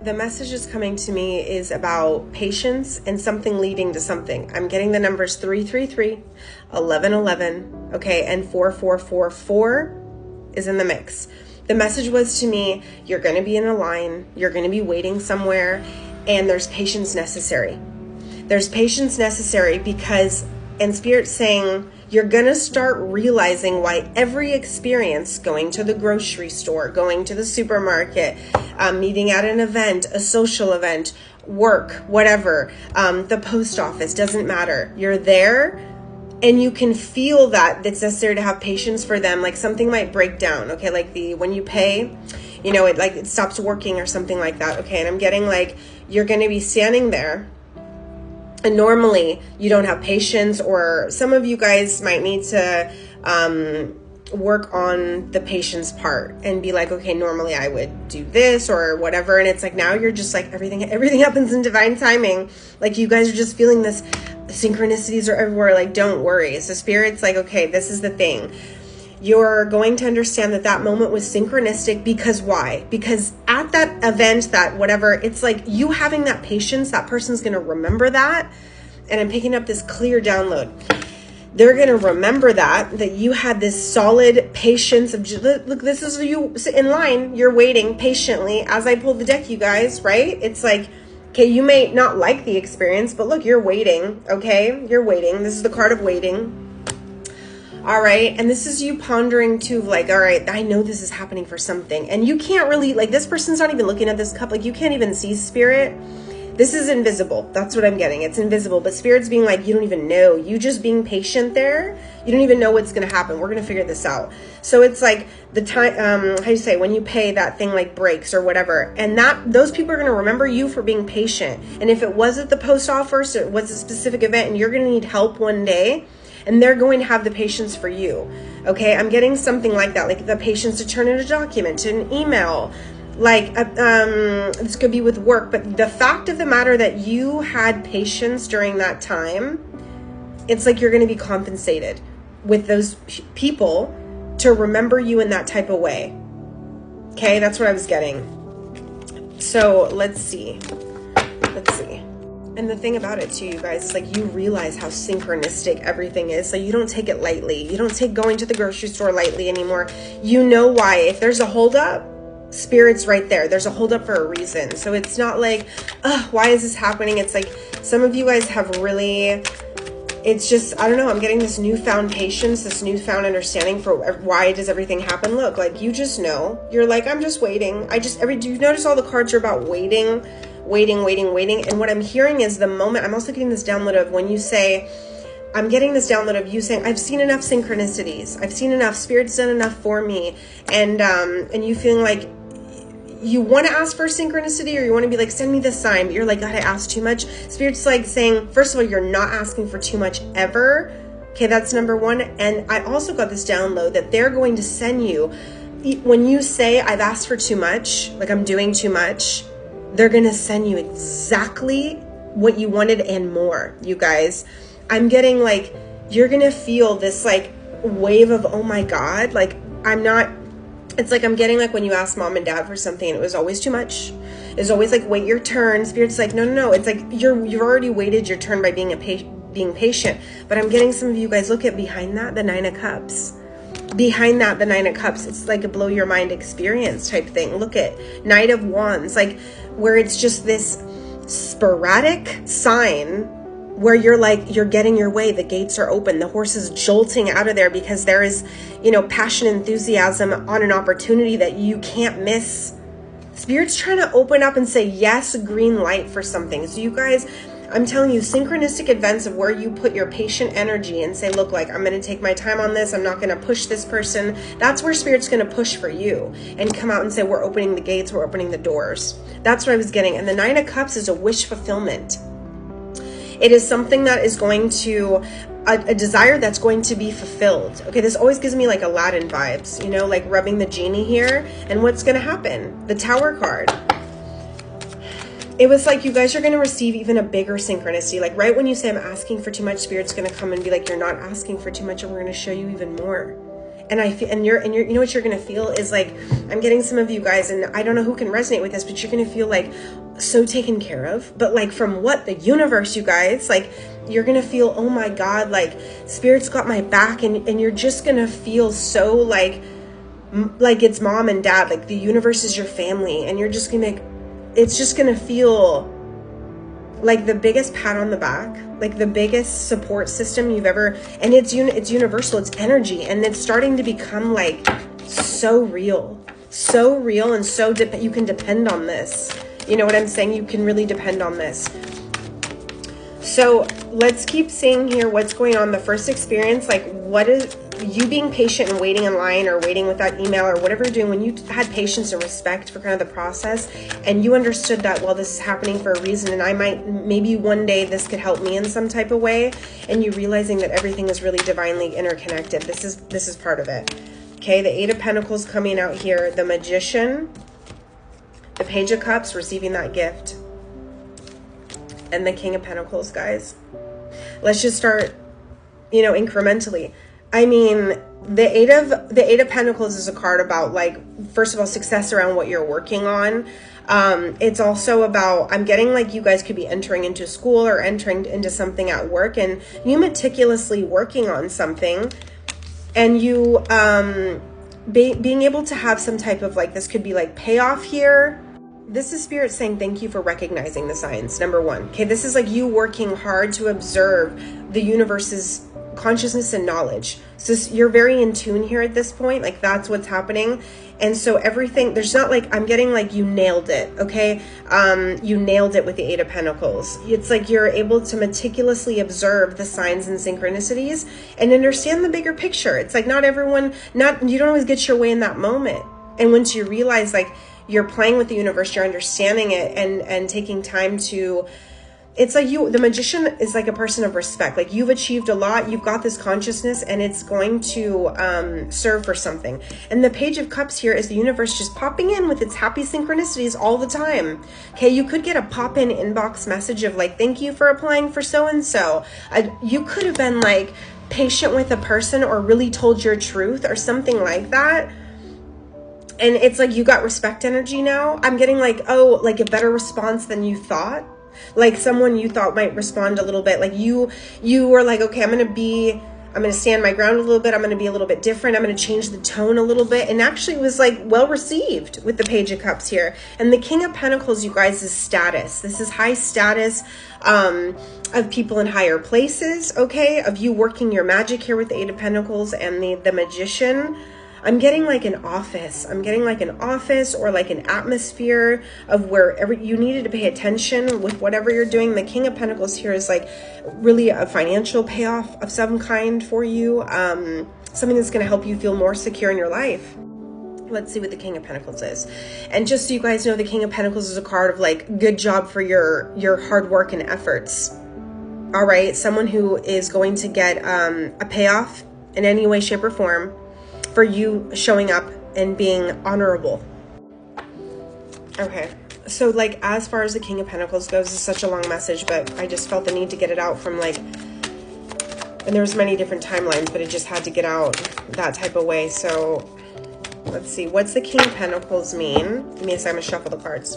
the message is coming to me is about patience and something leading to something. I'm getting the numbers 333, 1111, okay, and 4444 is in the mix. The message was to me, you're going to be in a line, you're going to be waiting somewhere, and there's patience necessary. There's patience necessary because, and Spirit's saying, you're going to start realizing why every experience, going to the grocery store, going to the supermarket, meeting at an event, a social event, work, whatever, the post office, doesn't matter. You're there and you can feel that it's necessary to have patience for them. Like something might break down, okay? Like when you pay, you know, it stops working or something like that, okay? And I'm getting like, you're going to be standing there. And normally you don't have patience, or some of you guys might need to work on the patience part and be like, okay, normally I would do this or whatever. And it's like, now you're just like, everything happens in divine timing. Like you guys are just feeling this, synchronicities are everywhere. Like, don't worry. So Spirit's like, okay, this is the thing. You're going to understand that moment was synchronistic because why? Because at that event, that whatever, it's like you having that patience, that person's going to remember that. And I'm picking up this clear download. They're going to remember that you had this solid patience of, look, this is you in line. You're waiting patiently as I pull the deck, you guys, right? It's like, okay, you may not like the experience, but look, you're waiting, okay? You're waiting. This is the card of waiting. All right. And this is you pondering too, like, all right, I know this is happening for something. And you can't really, like, this person's not even looking at this cup. Like, you can't even see Spirit. This is invisible. That's what I'm getting. It's invisible. But Spirit's being like, you don't even know. You just being patient there. You don't even know what's going to happen. We're going to figure this out. So it's like the time, how do you say, when you pay, that thing like breaks or whatever. And those people are going to remember you for being patient. And if it was at the post office, or it was a specific event and you're going to need help one day, and they're going to have the patience for you. Okay, I'm getting something like that, like the patience to turn in a document, to an email, like this could be with work. But the fact of the matter that you had patience during that time, it's like you're going to be compensated with those people to remember you in that type of way. Okay, that's what I was getting. So let's see. And the thing about it too, you guys, is like you realize how synchronistic everything is. So you don't take it lightly. You don't take going to the grocery store lightly anymore. You know why. If there's a holdup, Spirit's right there. There's a holdup for a reason. So it's not like, why is this happening? It's like some of you guys have really, it's just, I don't know, I'm getting this newfound patience, this newfound understanding for why does everything happen. Look, like you just know. You're like, I'm just waiting. Do you notice all the cards are about waiting? And what I'm hearing is the moment, I'm also getting this download of when you say, I'm getting this download of you saying, I've seen enough synchronicities. I've seen enough. Spirit's done enough for me. And you feeling like you want to ask for synchronicity, or you want to be like, send me the sign, but you're like, God, I asked too much. Spirit's like saying, first of all, you're not asking for too much ever. Okay, that's number one. And I also got this download that they're going to send you, when you say, I've asked for too much, like I'm doing too much, they're going to send you exactly what you wanted and more, you guys. I'm getting like, you're going to feel this like wave of, oh my God, like it's like I'm getting like when you ask mom and dad for something and it was always too much. It's always like, wait your turn. Spirit's like, no. It's like you've already waited your turn by being patient. But I'm getting some of you guys, look at behind that, the 9 of Cups. Behind that, the 9 of Cups, it's like a blow your mind experience type thing. Look at Knight of Wands, like where it's just this sporadic sign where you're like, you're getting your way. The gates are open. The horse is jolting out of there because there is, passion, enthusiasm on an opportunity that you can't miss. Spirit's trying to open up and say, yes, green light for something. So you guys, I'm telling you, synchronistic events of where you put your patient energy and say, look, like, I'm going to take my time on this. I'm not going to push this person. That's where Spirit's going to push for you and come out and say, we're opening the gates. We're opening the doors. That's what I was getting. And the 9 of Cups is a wish fulfillment. It is something that is going to, a desire that's going to be fulfilled. Okay, this always gives me like Aladdin vibes, like rubbing the genie here. And what's going to happen? The Tower card. It was like you guys are going to receive even a bigger synchronicity. Like right when you say I'm asking for too much, Spirit's going to come and be like, you're not asking for too much, and we're going to show you even more. And I feel, and you're, you know what you're going to feel is like, I'm getting some of you guys, and I don't know who can resonate with this, but you're going to feel like so taken care of, but like from what? The universe, you guys, like you're going to feel, oh my God, like Spirit's got my back, and you're just going to feel so like it's mom and dad, like the universe is your family, and you're just going to, it's just going to feel like the biggest pat on the back, like the biggest support system you've ever, and it's universal, it's energy, and it's starting to become like so real, and so you can depend on this. You know what I'm saying? You can really depend on this. So let's keep seeing here what's going on. The first experience, like what is you being patient and waiting in line or waiting with that email or whatever you're doing, when you had patience and respect for kind of the process, and you understood that, well, this is happening for a reason, and I might, maybe one day this could help me in some type of way, and you realizing that everything is really divinely interconnected. This is part of it. Okay, the Eight of Pentacles coming out here, the Magician, the Page of Cups, receiving that gift, and the King of Pentacles, guys. Let's just start, incrementally. I mean, the Eight of Pentacles is a card about, like, first of all, success around what you're working on. It's also about, I'm getting like you guys could be entering into school or entering into something at work, and you meticulously working on something, and you being able to have some type of, like, this could be like payoff here. This is Spirit saying thank you for recognizing the signs, number one. Okay, this is like you working hard to observe the universe's consciousness and knowledge. So you're very in tune here at this point, like that's what's happening. And so everything, there's not like, I'm getting like you nailed it, okay? You nailed it with the Eight of Pentacles. It's like you're able to meticulously observe the signs and synchronicities and understand the bigger picture. It's like not everyone, you don't always get your way in that moment. And once you realize, like, you're playing with the universe, you're understanding it, and taking time to, it's like the Magician is like a person of respect. Like, you've achieved a lot, you've got this consciousness, and it's going to serve for something. And the Page of Cups here is the universe just popping in with its happy synchronicities all the time. Okay, you could get a pop-in inbox message of like, thank you for applying for so-and-so. You could have been like patient with a person or really told your truth or something like that. And it's like you got respect energy now. I'm getting like, oh, like a better response than you thought. Like someone you thought might respond a little bit. Like you were like, okay, I'm going to stand my ground a little bit. I'm going to be a little bit different. I'm going to change the tone a little bit. And actually it was like well received with the Page of Cups here. And the King of Pentacles, you guys, is status. This is high status of people in higher places, okay? Of you working your magic here with the Eight of Pentacles and the Magician. I'm getting like an office. I'm getting like an office or like an atmosphere of where you needed to pay attention with whatever you're doing. The King of Pentacles here is like really a financial payoff of some kind for you. Something that's going to help you feel more secure in your life. Let's see what the King of Pentacles is. And just so you guys know, the King of Pentacles is a card of like, good job for your hard work and efforts. All right. Someone who is going to get a payoff in any way, shape, or form for you showing up and being honorable. Okay, so like as far as the King of Pentacles goes, it's such a long message, but I just felt the need to get it out from like, and there was many different timelines, but it just had to get out that type of way. So let's see, what's the King of Pentacles mean? Give me a second to shuffle the cards.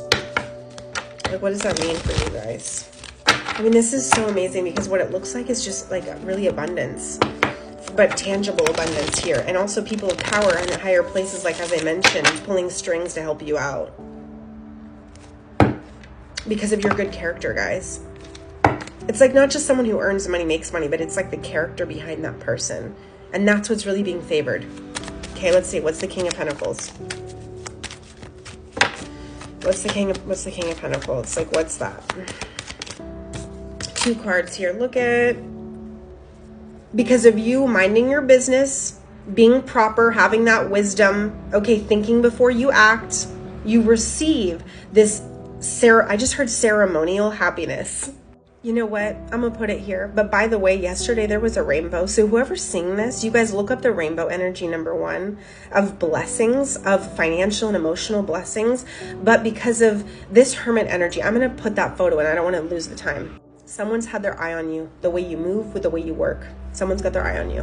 Like, what does that mean for you guys? I mean, this is so amazing because what it looks like is just like really abundance, but tangible abundance here. And also people of power in the higher places, like as I mentioned, pulling strings to help you out because of your good character, guys. It's like not just someone who earns money, makes money, but it's like the character behind that person. And that's what's really being favored. Okay, let's see. What's the King of Pentacles? What's the King of Pentacles? Like, what's that? Two cards here. Look at, because of you minding your business, being proper, having that wisdom, okay, thinking before you act, you receive this, I just heard ceremonial happiness. You know what? I'm going to put it here. But by the way, yesterday there was a rainbow. So whoever's seeing this, you guys look up the rainbow energy, number one, of blessings, of financial and emotional blessings. But because of this Hermit energy, I'm going to put that photo in. I don't want to lose the time. Someone's had their eye on you, the way you move, with the way you work. Someone's got their eye on you.